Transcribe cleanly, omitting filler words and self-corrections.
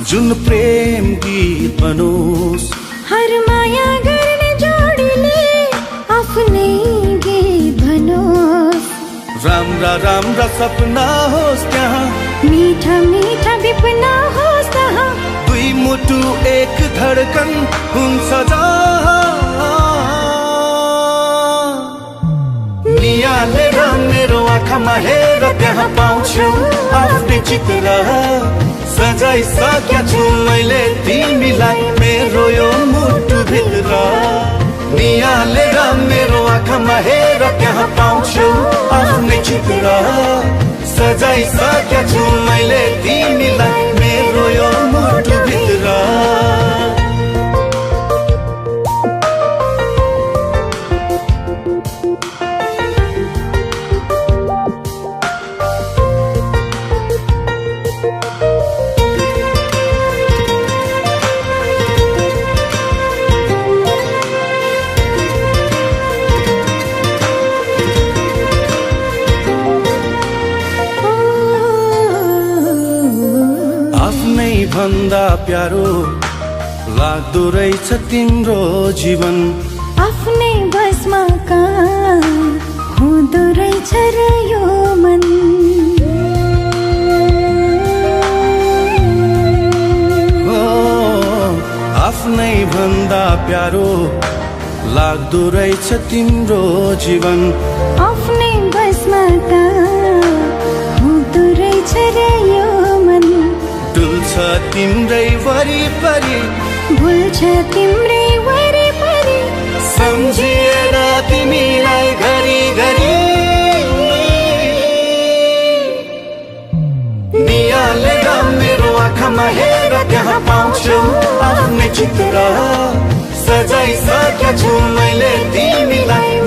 जुन प्रेम गीत बनोस्, हर माया गर्ने जोडीले आफ्नै गीत बनोस्। राम्रा राम्रा सपना होस् त्यहाँ, मीठा मीठा विपना होस् तहाँ, दुई मुटु एक धडकन हुन्छ जहाँ। नियालेर मेरो आँखामा हेर, त्यहाँ पाउँछु आफ्नै चित्र। सजाइसकेका छु मैले तिमीलाई मेरो यो मुटु भित्र। नियालेर मेरो आँखामा हेर, त्यहाँ पाउँछु आफ्नै चित्र। सजाइसकेका छु मैले तिमीलाई मेरो यो मुटु भित्र। भन्दा प्यारो लाग्दो रहेछ तिम्रो जीवन, आफ्नै बसमा कहाँ हुँदो रहेछ र यो मन। हो आफ्नै भन्दा प्यारो लाग्दो रहेछ तिम्रो जीवन, आफ्नै बसमा कहाँ हुँदो रहेछ र यो मन। डुल्छ तिम्रै वरिपरि, भुल्छ तिम्रै वरिपरि, सम्झिएर तिमीलाई घरि घरि। नियालेर मेरो आँखामा हेर, त्यहाँ पाउँछु आफ्नै चित्र। सजाइसकेका छु मैले तिमीलाई